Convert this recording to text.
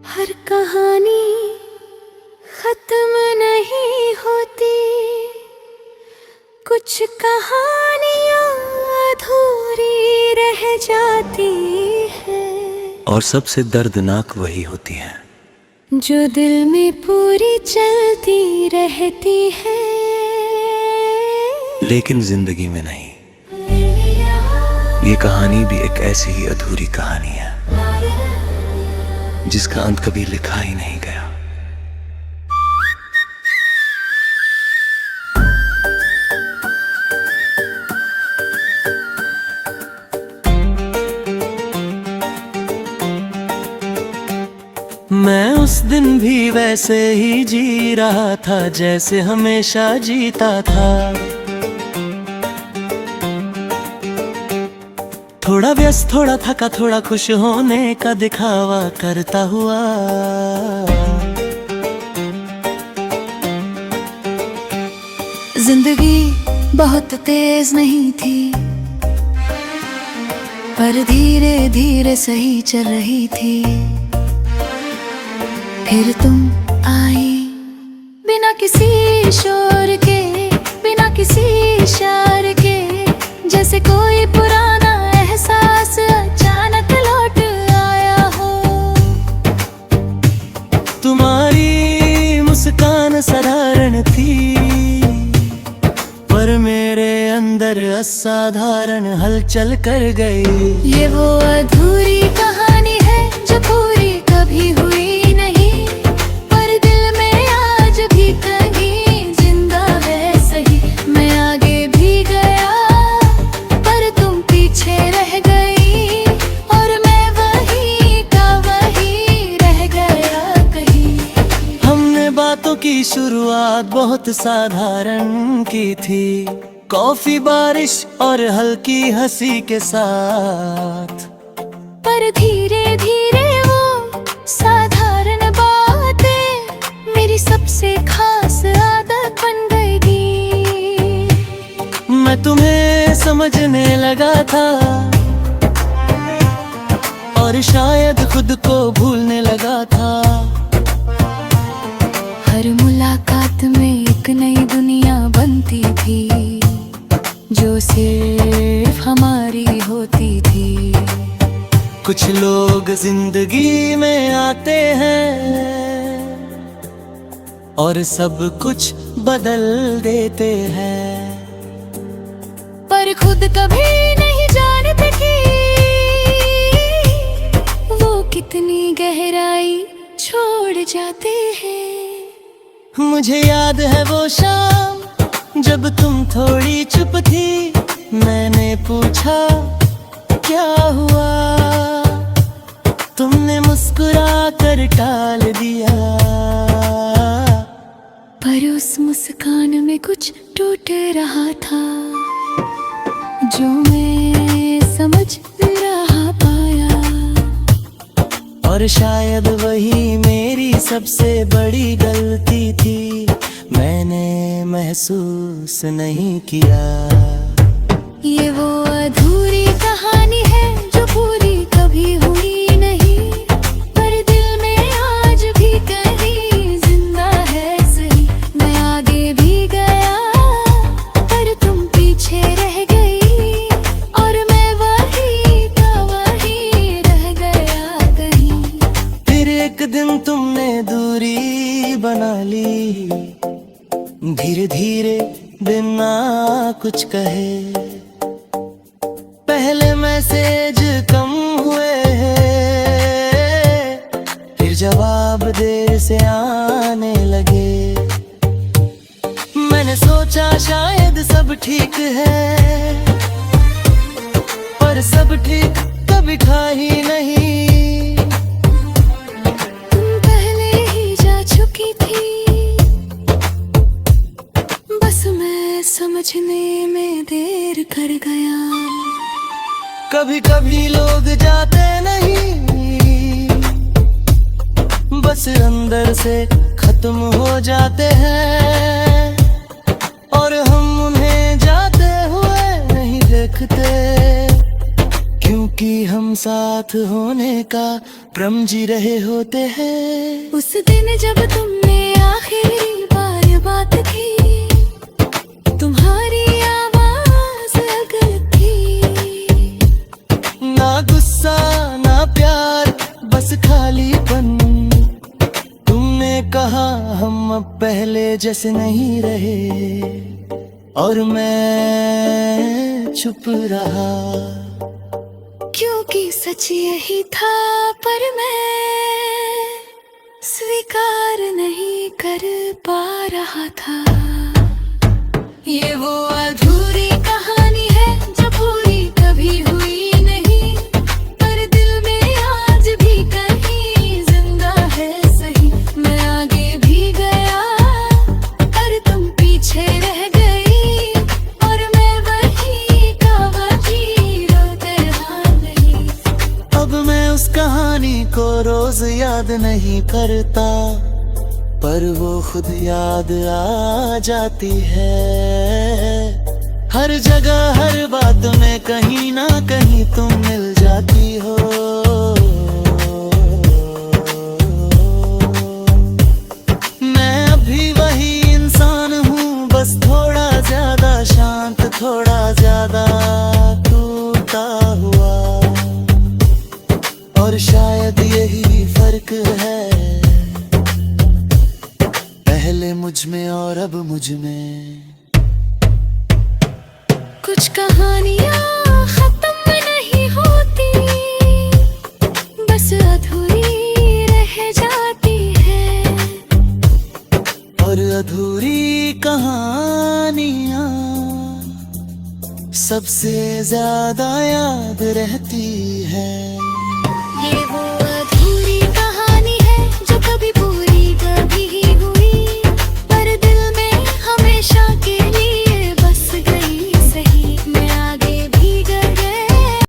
हर कहानी खत्म नहीं होती, कुछ कहानियां अधूरी रह जाती है। और सबसे दर्दनाक वही होती है जो दिल में पूरी चलती रहती है, लेकिन जिंदगी में नहीं। ये कहानी भी एक ऐसी ही अधूरी कहानी है जिसका अंत कभी लिखा ही नहीं गया। मैं उस दिन भी वैसे ही जी रहा था जैसे हमेशा जीता था। थोड़ा व्यस्त, थोड़ा थका, थोड़ा खुश होने का दिखावा करता हुआ। जिंदगी बहुत तेज नहीं थी, पर धीरे धीरे सही चल रही थी। फिर तुम आई, बिना किसी शोर के, बिना किसी इशारे के, जैसे कोई पुराना एहसास अचानक लौट आया हो। तुम्हारी मुस्कान साधारण थी, पर मेरे अंदर असाधारण हलचल कर गई। ये वो अधूरी कहानी है जो पूरी कभी हुई नहीं, पर दिल में आज भी कहीं जिंदा है सही। मैं आगे भी गया पर तुम पीछे रह गई, और मैं वही का वही रह गया कहीं। हमने बातों की शुरुआत बहुत साधारण की थी, कॉफी, बारिश और हल्की हंसी के साथ। पर धीरे धीरे वो साधारण बातें मेरी सबसे खास आदत बन गई। मैं तुम्हें समझने लगा था और शायद खुद को भूलने लगा था। हर मुलाकात में एक नई दुनिया बनती थी, जो सिर्फ हमारी होती थी। कुछ लोग जिंदगी में आते हैं और सब कुछ बदल देते हैं, पर खुद कभी नहीं जानते कि वो कितनी गहराई छोड़ जाते हैं। मुझे याद है वो शाम जब तुम थोड़ी चुप थी। मैंने पूछा क्या हुआ, तुमने मुस्कुरा कर टाल दिया। पर उस मुस्कान में कुछ टूट रहा था, जो मैं समझ रहा पाया। और शायद वही मेरी सबसे बड़ी गलती थी, मैंने महसूस नहीं किया। ये वो अधूरी कहानी है जो पूरी कभी हुई नहीं, पर दिल में आज भी कहीं जिंदा है सही। मैं आगे भी गया पर तुम पीछे रह गई, और मैं वही का वही रह गया कहीं। फिर एक दिन तुमने दूरी बना ली, धीरे धीरे बिना कुछ कहे। पहले मैसेज कम हुए, फिर जवाब देर से आने लगे। मैंने सोचा शायद सब ठीक है, पर सब ठीक कभी था ही नहीं। तुम पहले ही जा चुकी थी, बस मैं समझने में देर कर गया। कभी कभी लोग जाते नहीं, बस अंदर से खत्म हो जाते हैं, और हम उन्हें जाते हुए नहीं देखते। क्यों क्योंकि हम साथ होने का भ्रम जी रहे होते हैं। उस दिन जब तुमने आखिरी बार बात की, तुम्हारी आवाज अलग थी। ना गुस्सा ना प्यार, बस खालीपन। तुमने कहा हम अब पहले जैसे नहीं रहे, और मैं चुप रहा। क्योंकि सच यही था, पर मैं स्वीकार नहीं कर पा रहा था। ये वो अधूरी कहानी है जो पूरी कभी हुई नहीं, पर दिल में आज भी कहीं जिंदा है सही। मैं आगे भी गया पर तुम पीछे रह गई, और मैं वही का वही रोते हाँ नहीं। अब मैं उस कहानी को रोज याद नहीं करता, पर वो खुद याद आ जाती है। हर जगह हर बात में कहीं ना कहीं तुम मिल जाती हो। मैं अभी वही इंसान हूँ, बस थोड़ा ज्यादा शांत, थोड़ा ज्यादा टूटा हुआ। और शायद यही फर्क है, पहले मुझ में और अब मुझ में। कुछ कहानियाँ खत्म नहीं होती, बस अधूरी रह जाती है। और अधूरी कहानियाँ सबसे ज्यादा याद रहती है।